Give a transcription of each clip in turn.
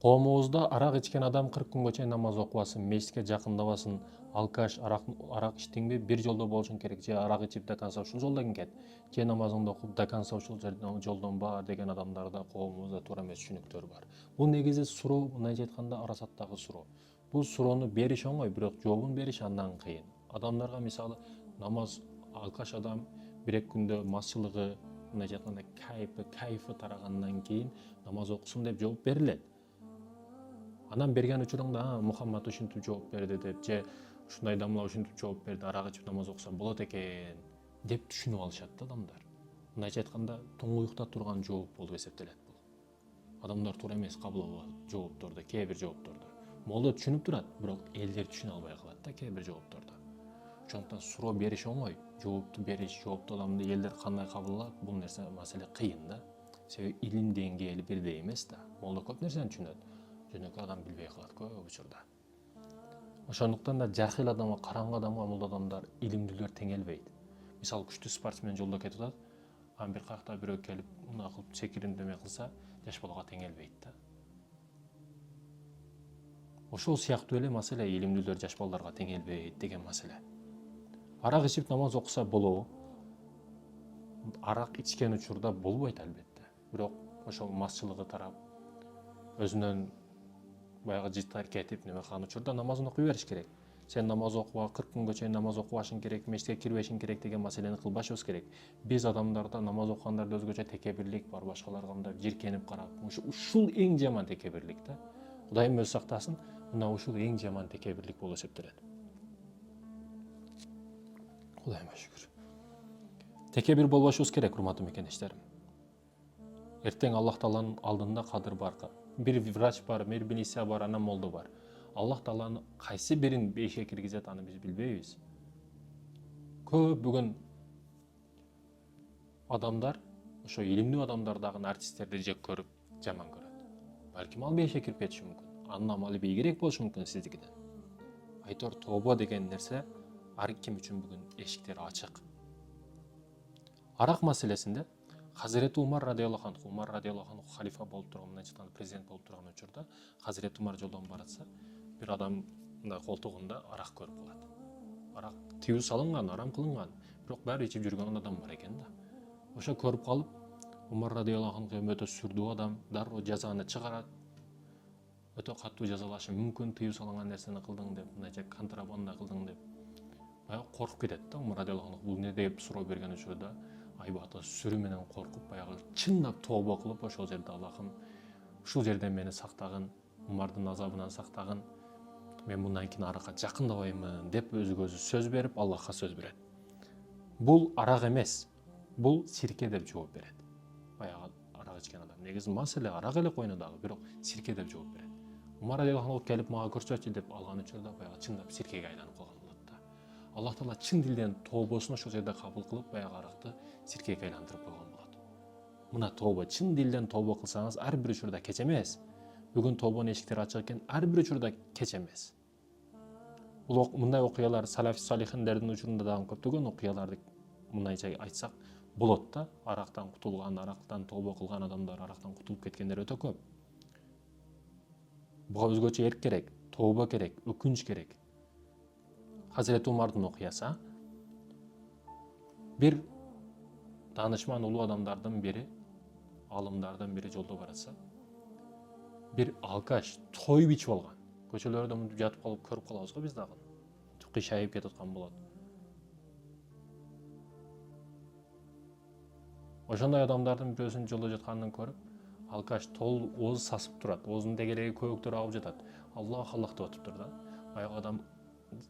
Коомубузда арак ичкен адам 40 күнгө чейин намаз окубасын, мечитке жакындабасын, алкаш, арак ичтиңби бир жолдо болушуң керек. Же арак ичип до конца ушул жолдон кет, же намазыңды окуп до конца ушул жолдон бар деген адамдарда коомубузда туура эмес түшүнүктөр бар. Бул негизи суроо, мындайча айтканда арасаттагы суроо. Бул суроону бериш оңой, бирок жообун бериш андан кыйын. Адамдарга мисалы намаз алкаш адам 1-2 күндө мазчылыгы, мындайча айтканда кайфы тарагандан кийин намаз окусун деп жооп берилет. Анан берген учуруңда Мухаммад ушинтип жооп берди деп, же ушундай дамла ушинтип жооп берди, арак ичип намаз окуса болот экен деп түшүнүп алышат да адамдар. Мындайча айтканда туңгуюкта турган жооп болуп эсептелет бул. Адамдар туура эмес кабыл алат жоопторду, кээ бир жоопторду. Молда түшүнүп турат, бирок элдер түшүнө албай калат да кээ бир жоопторду. Ошондуктан суроо бериш оңой, жоопту бериш, жоопту адамды элдер кандай кабыл алат, бул нерсе маселе кыйын да. Себеби илим деңгээли бирдей эмес да. Молда көп нерсени түшүнөт, жөнөкөй адам билбей калат көп учурда. Ошондуктан да жахил адамга, караңгы адамга бул адамдар илимдүүлөр теңелбейт. Мисалы күчтүү спортсмен жолдо кетип атат, анан бир кайакта бирөө келип мына кылып секириндеме кылса, жаш балага теңелбейт да. Ошол сыяктуу эле маселе илимдүүлөр жаш балдарга теңелбейт деген маселе. Арак ичип намаз окуса болобу? Арак ичкен учурда болбойт албетте. Бирок ошол мазчылыгы тарап, өзүнөн баягы жыттар кетип неме кылган учурда намазын окуй бериш керек. Сен намаз окуга 40 күнгө чейин намаз окубашың керек, мечитке кирбешиң керек деген маселени кылбашыбыз керек. Биз адамдарда намаз окугандарда өзгөчө текебирлик бар, башкаларга мындай жиркенип карап, ушул эң жаман текебирлик да. Кудайым өзү сактасын, мына ушул эң жаман текебирлик болуп эсептелет. Кудайыма шүгүр. Текебир болбошубуз керек, урматтуу мекендештерим. Эртең Аллах Тааланын алдында кадыр бар. Бир врач бар, бир милиция бар, анан молдо бар. Аллах Тааланы кайсы бирин бейишке киргизет, аны биз билбейбиз. Көп бүгүн адамдар, ошо илимдүү адамдар дагы артисттерди жек көрүп, жаман көрөт. Балким ал бейишке кирип кетиши мүмкүн. Анын амалы бийигирээк болушу мүмкүн сиздикиден. Айтор тобо деген нерсе ар ким үчүн бүгүн эшиктери ачык. Арак маселесинде Хазирети Умар радиаллаху анху халифа болуп турган, мындайча айтканда президент болуп турган учурда Хазирети Умар жолдон баратса, бир адам мындай колтугунда арак көрүп калат. Арак тыюу салынган, арам кылынган, бирок баары ичип жүргөн адам бар экен да. Ошо көрүп калып, Умар радиаллаху анху өтө сүрдүү адам, дароо жазаны чыгарат. Өтө катуу жазалашы мүмкүн, тыюу салынган нерсени кылдың деп, мындайча контрабанда кылдың деп. Баягы коркуп кетет да Умар радиаллаху анху, бул не деп суроо берген учурда айбаты сүрүү менен коркуп, баягы чындап тобо кылып, ошол жерде Аллахым ушул жерден мени сактагын, Умардын азабынан сактагын, мен мындан кийин аракка жакындабаймын деп өзүгө өзү сөз берип, Аллахка сөз берет. Бул арак эмес, бул сирке деп жооп берет. Баягы арак ичкен адам. Негизи маселе арак эле койнудагы, бирок сирке деп жооп берет. Умар радиаллаху анху келип мага көрсөтчү деп алган учурда баягы чындап сиркеге айланып калган болот да. Аллах Таала чын дилден тобосун ошол жерде кабыл кылып, баягы аракты сиркеге айландырып койгон болот. Мына тобо, чын дилден тобо кылсаңыз, ар бир учурда кеч эмес. Бүгүн тобонун эшиктери ачык экен, ар бир учурда кеч эмес. Бул мындай окуялар салафи салихиндердин учурунда дагы көптөгөн окуяларды мындайча айтсак болот да. Арактан кутулган, арактан тобо кылган адамдар, арактан кутулуп кеткендер өтө көп. Буга өзгөчө эрк керек, тобо керек, өкүнүч керек. Хазирети Умардын окуясы. Бир данышман улуу адамдардын бири, алымдардын бири жолдо баратса, бир алкаш тоюп ичип алган. Көчөлөрдө мынтип жатып калып көрүп калабыз го биз дагы. Кыйшайып кетип аткан болот. Ошондой адамдардын бирөөсүн жолдо жатканын көрүп, алкаш ооз сасып турат, оозунун тегереги көбүктөр агып жатат. Аллах Аллах деп атыптыр да. Баягы адам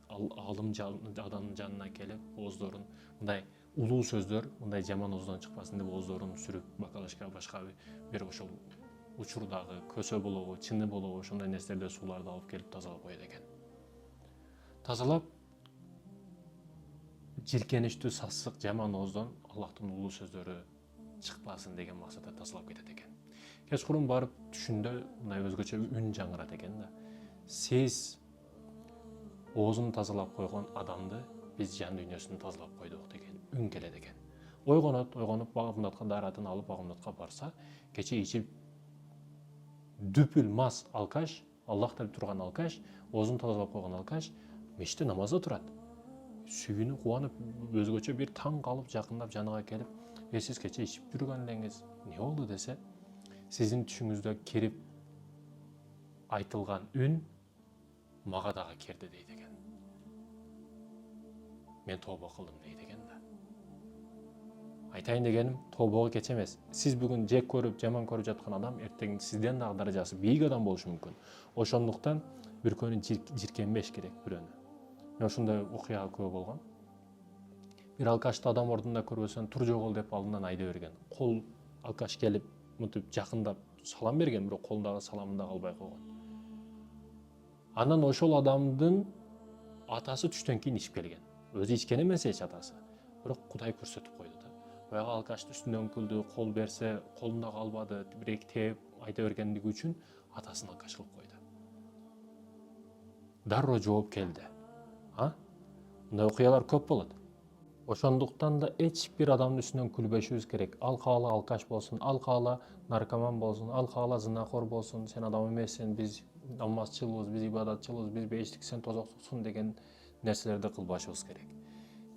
алым адамдын жанына келип, ооздорун мындай улуу сөздөр, мындай жаман ооздон чыкпасын деп ооздорун сүрүп, бакалашка башка бир ошол учурдагы көсө болобу, чыны болобу, ошондой нерселерди сууларды алып келип тазалап коет экен. Тазалап, жиркеничтүү, сасык, жаман ооздон Аллахтын улуу сөздөрү чыкпасын деген максатта тазалап кетет экен. Кечкурун барып түшүндө мындай өзгөчө үн жаңырат экен да. Сиз оозун тазалап койгон адамды биз жан дүйнөсүн тазалап койдук деген үн келет экен. Ойгонуп Багамдатка дааратын алып Багамдатка барса, кече ичип дүпүл мас алкаш, Аллах деп турган алкаш, оозун тазалап койгон алкаш мешітте намазда турат. Сүйүнүп, кубанып, өзгөчө бир таң калып, жакындап жаныга келип, сиз кече ичип жүргөн элеңиз эмне болду десе, сиздин түшүңүздө кирип айтылган үн мага дагы кирди дейт экен. Мен тобо кылдым дейт экен да. Айтайын дегеним, тобого кеч эмес. Сиз бүгүн жек көрүп, жаман көрүп жаткан адам эртең сизден дагы даражасы бийик адам болушу мүмкүн. Ошондуктан бирөөнү жиркенбеш керек, бирөөнү. Мен ушундай окуяга күбө болгом. Бир алкашты адам ордунда көрбөсөң, тур жогол деп алдынан айда берген. Кол алкаш келип, мынтип жакындап салам берген, бирок колундагы саламын да албай койгон. Анан ошол адамдын атасы түштөн кийин ичип келген. Өзү ичкен эмес эч атасы. Бирок Кудай көрсөтүп койду да. Баягы алкашты үстүнөн күлдү, кол берсе, колундагы албады, бирек тээп айда бергендиги үчүн атасын алкаш кылып койду. Дароо жооп келди. Мындай окуялар көп болот. Ошондуктан да эч бир адамдын үстүнөн күлбөшүбүз керек. Ал каала алкаш болсун, ал каала наркоман болсун, ал каала зынакор болсун, сен адам эмессиң, биз намазчылбыз, биз ибадатчылбыз, биз бейиштик, сен тозоксуң деген нерселерди кылбашыбыз керек.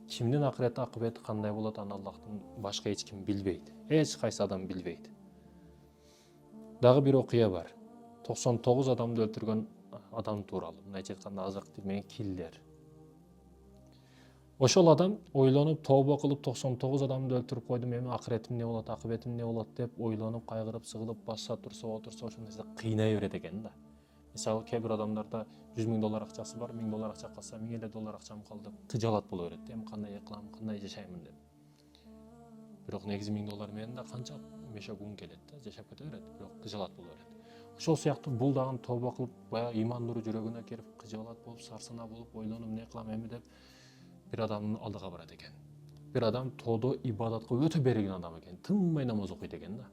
Кимдин акырет акыбети кандай болот, аны Аллахтан башка эч ким билбейт. Эч кайсы адам билбейт. Дагы бир окуя бар. 99 адамды өлтүргөн адам тууралуу. Мындайча айтканда азыркы тил менен киллер. Ошол адам ойлонуп, тобо кылып 99 адамды өлтүрүп койдум, эми акыретим эмне болот, акыбетим эмне болот деп ойлонуп, кайгырып, сыгылып, басса турса, отурса ошол нерсе кыйнай берет экен да. Мисалы, кээ бир адамдарда $100,000 акчасы бар, $1000 акча калса, $1000 акчам калды, кыжалат боло берет. Эми кандай кылам, кандай жашаймын деп. Бирок негизи $1000 менен да канча мешок күн келет да, жашап кете берет, бирок кыжалат боло берет. Ошол сыяктуу бул дагы тобо кылып, баягы иман нуру жүрөгүнө кирип, кыжалат болуп, сарсана болуп, ойлонуп, эмне кылам эми деп бир адамдын алдыга барат экен. Бир адам тоодо ибадатка өтө берилген адам экен, тынбай намаз окуйт экен да.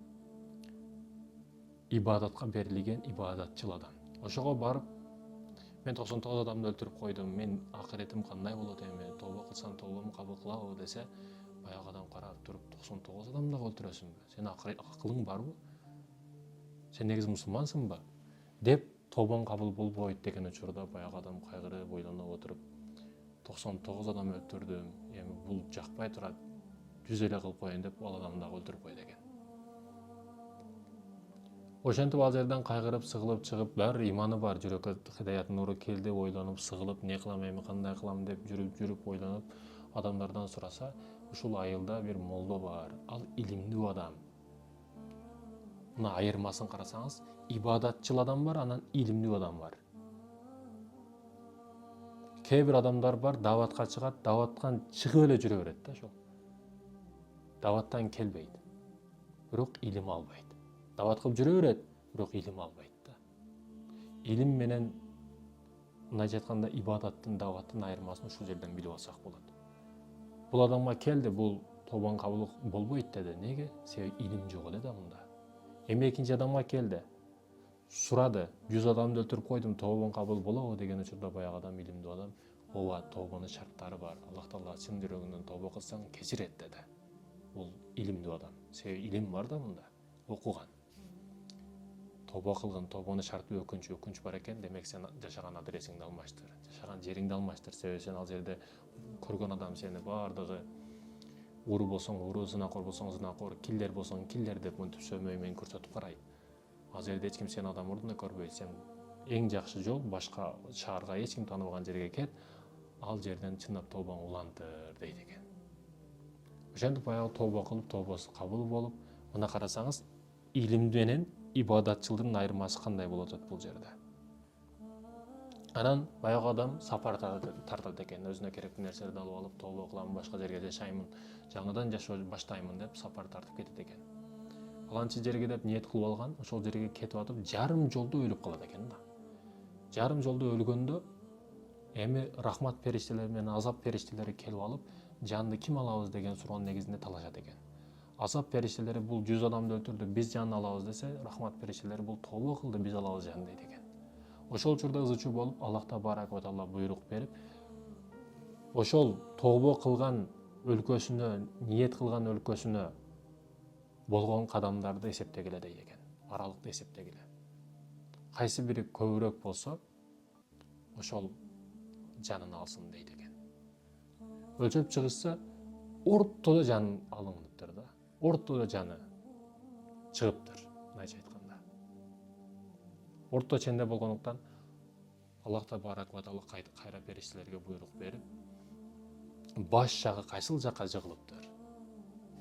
Ибадатка берилген ибадатчыл адам. Ошого барып, мен 99 адамды өлтүрүп койдум, мен акыретим кандай болот эми, тобо кылсам тобому кабыл кылабы десе, баягы адам карап туруп, 99 адамды өлтүрөсүңбү? Сен акылың барбы? Сен негизи мусулмансыңбы? Деп тобоң кабыл болбойт деген учурда баягы адам кайгырып, ойлонуп отуруп, 99 адам өлтүрдүм, эми бул жакпай турат, 100 эле кылып коеюн деп ал адамды дагы өлтүрүп койду экен. Ошентип ал жерден кайгырып, сыгылып чыгып, баары иманы бар, жүрөккө хидаят нуру келди, ойлонуп, сыгылып, эмне кылам эми, кандай кылам деп жүрүп ойлонуп, адамдардан сураса, ушул айылда бир молдо бар, ал илимдүү адам. Мына айырмасын карасаңыз, ибадатчыл адам бар, анан илимдүү адам бар. Кээ бир адамдар бар, даватка чыгат, даваттан чыгып эле жүрө берет да ошол. Даваттан келбейт, бирок илим албайт. Дават кылып жүрө берет, бирок илим албайт да. Илим менен, мындайча айтканда, ибадаттын, даваттын айырмасын ушул жерден билип алсак болот. Бул адамга келди, бул тобоң кабыл болбойт деди. Неге? Себеби илим жок эле да мында. Эми экинчи адамга келди, сурады, 100 адамды өлтүрүп койдум, тобоң кабыл болобу деген учурда баягы адам, илимдүү адам, ооба, тобонун шарттары бар. Аллах Таала чын жүрөгүнөн тобо кылсаң кечирет деди. Бул илимдүү адам. Себеби илим бар да мында, окуган. Тобо кылгын, тобонун шарты өкүнч бар экен, демек сен жашаган адресиңди алмаштыр, жашаган жериңди алмаштыр. Себеби сен ал жерде көргөн адам сени баардыгы уру болсоң уру, зынакор болсоң зынакор, киллер болсоң киллер деп мынтип сөмөй менен көрсөтүп карайт. Ал жерде эч ким сени адам ордуна көрбөйт. Сен эң жакшы жол башка шаарга, эч ким тааныбаган жерге кет, ал жерден чындап тобоң улантыр дейт экен. Ошентип баягы тобо кылып, тобосу кабыл болуп, мына карасаңыз, илимдүү менен ибадатчылдын айырмасы кандай болот бул жерде. Анан баягы адам сапар тартат экен, өзүнө керектүү нерселерди алып алып, тобо кылам, башка жерге жашаймын, жаңыдан жашоо баштаймын деп сапар тартып кетет экен. Аланчы жерге деп ниет кылып алган, ошол жерге кетип атып, жарым жолдо өлүп калат экен да. Жарым жолдо өлгөндө эми рахмат периштелери менен азап периштелери келип алып, жанды ким алабыз деген суроонун негизинде талашат экен. Азап периштелери бул 100 адамды өлтүрдү, биз жанын алабыз десе, рахмат периштелери бул тобо кылды, биз алабыз жанын дейт экен. Ошол учурда ызы-чуу болуп, Аллах Табарак ва Таала буйрук берип, ошол тобо кылган өлкөсүнө, ниет кылган өлкөсүнө болгон кадамдарды эсептегиле дейт экен. Аралыкты эсептегиле. кайсы бири көбүрөөк болсо ошол жанын алсын дейт экен. Өлчөп чыгышса ортодо жан алыныптыр да. Ортодо жаны чыгыптыр, мындайча айтканда. Орто ченде болгондуктан Аллах Табарак ва Таала кайра периштелерге буйрук берип, баш жагы кайсыл жакка жыгылыптыр.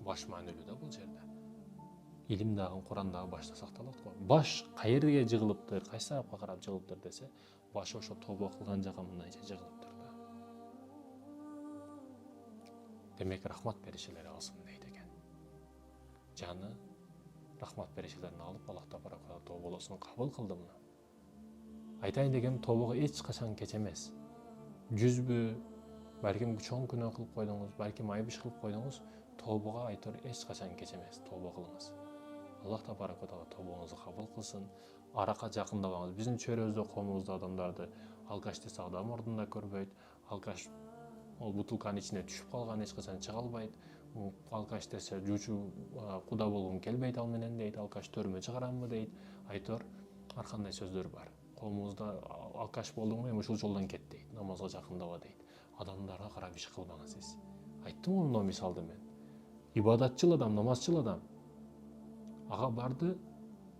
Баш маанилүү да бул жерде. Илим дагы, Куран дагы башта сакталат го. Баш кайерге жыгылыптыр, кайсы тарапка карап жыгылыптыр десе, баш ошо тобо кылган жака мындайча жыгылыптыр да. Демек рахмат периштелери алсын дейт экен. Жаны рахмат периштелерин алып, Аллах Табарак ва Таала тоболосун кабыл кылдымы? Айтайын дегеним, тобого эч качан кеч эмес. Жүзбү, балким чоң күнөө кылып койдуңуз, балким айып иш кылып койдуңуз, тобого айтор эч качан кеч эмес. Тобо кылыңыз. Аллах Табарак ва Таала тобоңузду кабыл кылсын. Аракка жакындабаңыз. Биздин чөйрөбүздө, коомубузда адамдарды алкаш десе адам ордунда көрбөйт. Алкаш ол бутылканын ичине түшүп калган, эч качан чыга албайт. Алкаш десе жуучу куда болгум келбейт ал менен дейт. Алкаш төрмө чыгарамбы дейт. Айтор ар кандай сөздөр бар. Коомубузда алкаш болдуңбу, эми ушул жолдон кет дейт. Намазга жакындаба дейт. Адамдарга карап иш кылбаңыз сиз. Айттым го мына мисалды мен. Ибадатчыл адам, намазчыл адам ага барды,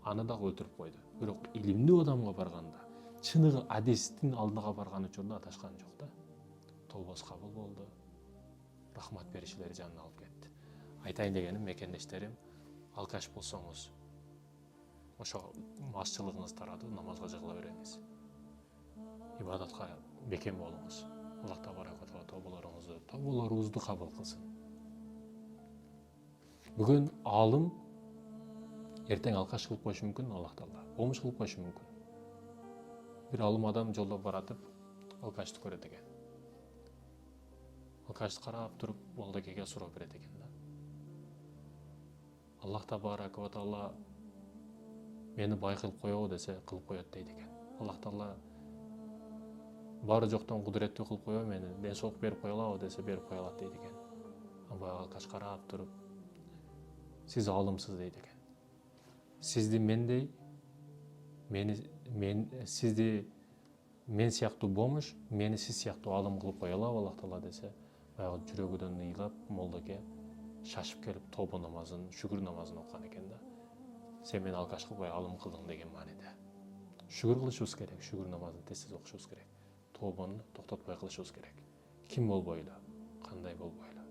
аны дагы өлтүрүп койду. Бирок илимдүү адамга барганда, чыныгы адистин алдыга барган учурда аташкан жок да. Тобосу кабыл болду. Рахмат периштелери жанын алып кетти. Айтайын дегеним, мекендештерим, алкаш болсоңуз, ошо мазчылыгыңыз таратып, намазга жыгыла береңиз. Ибадатка бекем болуңуз. Аллах Табарак ва Таала тоболорубузду кабыл кылсын. Бүгүн алым эртең алкаш кылып коюшу мүмкүн, Аллах Таала помуш кылып коюшу мүмкүн. Бир алым адам жолдо баратып алкашты көрөт экен. Алкашты карап туруп, молдокеге суроо берет экен да. Аллах Табарак ва Таала мени бай кылып коебу десе, кылып коет дейт экен. Аллах Таала бары жоктон кудуреттүү кылып коебу мени, ден соолук берип кое алабы десе, берип кое алат дейт экен. Баягы алкаш карап туруп, сиз алымсыз дейт экен. Сизди мендей, сизди мен сыяктуу бомуш, мени сиз сыяктуу алым кылып кое алабы Аллах Таала десе, баягы жүрөгүдөн ыйлап, молдоке шашып келип тобо намазын, шүгүр намазын окуган экен да. Сен мени алкаш кылбай алым кылдың деген мааниде. Шүгүр кылышыбыз керек, шүгүр намазын тез окушубуз керек. Тобону токтотпой кылышыбыз керек. Ким болбойлу, кандай болбойлу.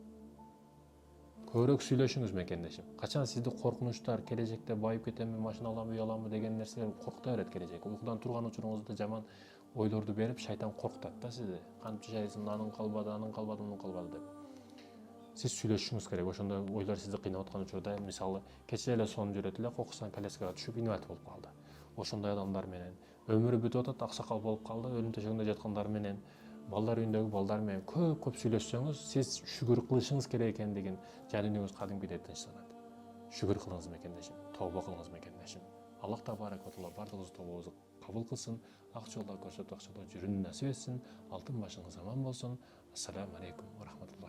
Көбүрөөк сүйлөшүңүз мекендешим. Качан сизди коркунучтар, келечекте байып кетемби, машина аламбы, үй аламбы деген нерселер коркута берет келечек. Уйкудан турган учуруңузда жаман ойлорду берип, шайтан коркутат да сизди. Кантип жашайсың, анын калбады, мунун калбады деп. Сиз сүйлөшүңүз керек. Ошондой ойлор сизди кыйнап аткан учурда, мисалы, кечээ эле сон жүрөт эле, кокусунан коляскага түшүп инвалид болуп калды. Ошондой адамдар менен өмүрү бүтүп атат, аксакал болуп калды, өлүм төшөгүндө жаткандар менен, балдар үйүндөгү балдар менен көп сүйлөшсөңүз, сиз шүгүр кылышыңыз керек экендигин жаныңыз кадимкидей тынчтанат. Шүгүр кылыңыз мекендешим, тобо кылыңыз мекендешим. Аллах Табарак ва Таала бардыгыбыздын тобобузду кабыл кылсын, ак жолдо көрсөтүп, ак жолдо жүрүүнү насип этсин. Алтын башыңыз аман болсун. Ассаламу алейкум ва рахматуллах.